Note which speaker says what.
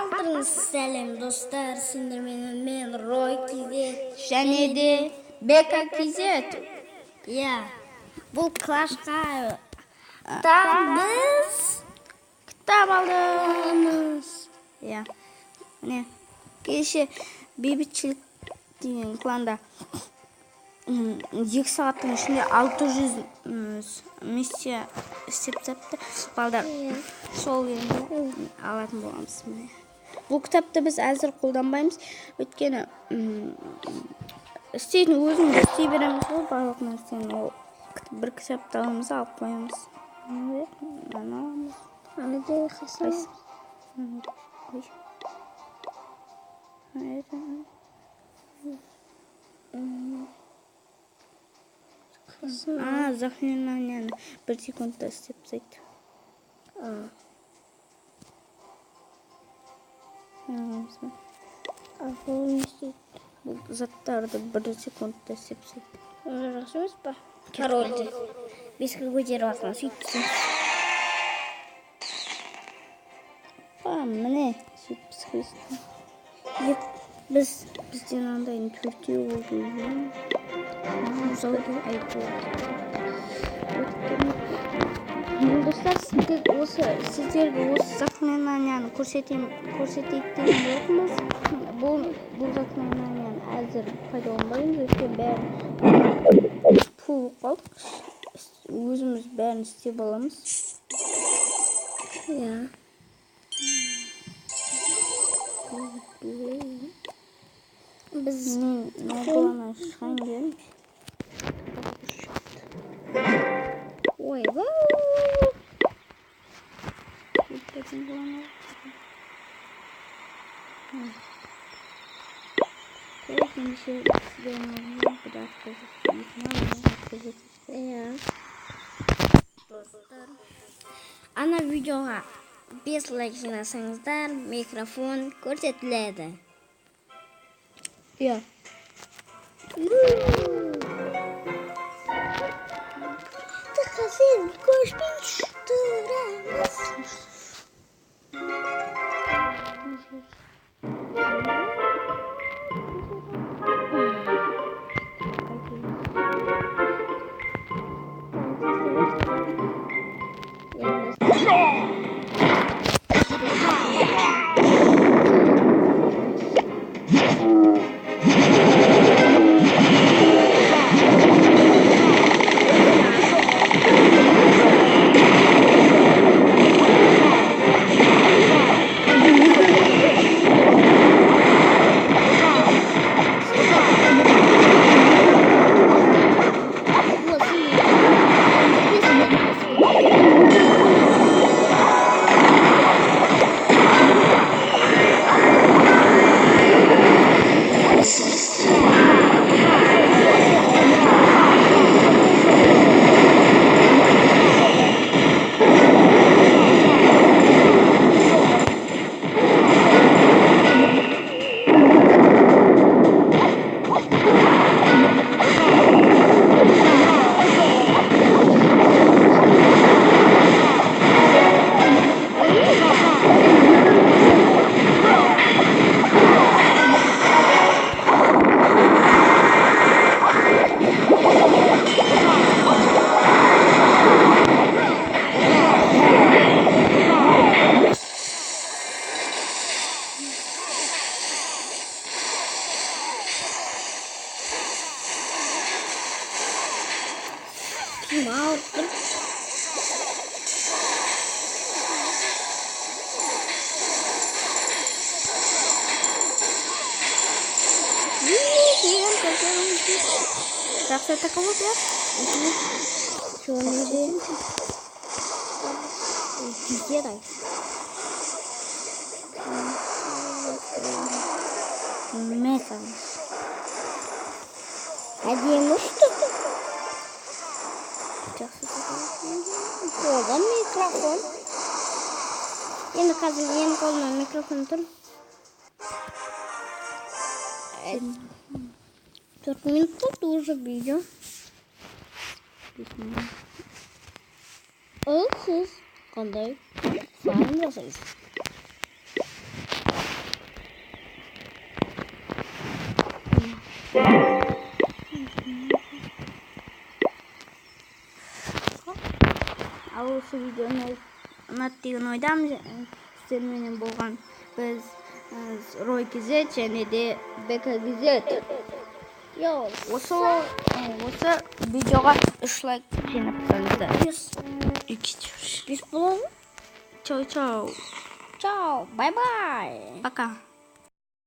Speaker 1: Қалдырыңыз сәлем достар, сендермен мен Рой Кизет
Speaker 2: және де Бека Кизет.
Speaker 1: Бұл клашқа біз
Speaker 2: кітап алдымыз. Міне, кеше бейбітшілік деген кланда 2 сағаттың ішінде 600 миссия істеп тапты балдар. Сол енді алатын боламыз. Бұл кітапты біз әзір қолданбаймыз, өйткені істейтін өзіміз істей береміз ғой, барлық нәрсені. Ол бір кітапты аламыз, алып қоямыз. Заклинанияны 1 секундта істеп тастайды. Бұл заттарды 1 секундта істеп тастайды.
Speaker 1: Жақсы емес па? Корольді 5-ке көтеріп алсаң, сөйтіпсің.
Speaker 2: Міне, сөйтіпсіз. Бізден андайын 4-еу болды. Достар, сіздерге осы заклинанияны көрсетейін жоқпыз. Бұл заклинанияны әзір пайдаланбаймыз, өйткені бәрін пул қалдық. Өзіміз бәрін істеп аламыз. Біз науқалана шыққан келеміз.
Speaker 1: Ой, ана видеоға 5 лайк жинасаңыздар, микрофон көрсетіледі. Сен көшпейші
Speaker 2: Жақсы атақа болды,
Speaker 1: Кизет-ай. Әдемі ұшты. Қолдан микрофон. Енді қазір менің қолымнан микрофон тұр. 4 минут болды уже видео. Ал сіз қандай фан жасайсыз?
Speaker 2: осы видеоны ұнады деген ойдамын. Сіздер менен болған біз Рой Кизет және де Бека Кизет. Осы видеоға 3 лайк жинап тұрыңыздар.
Speaker 1: 100 болады.
Speaker 2: Чау.
Speaker 1: Чао, бай-бай.
Speaker 2: Пока.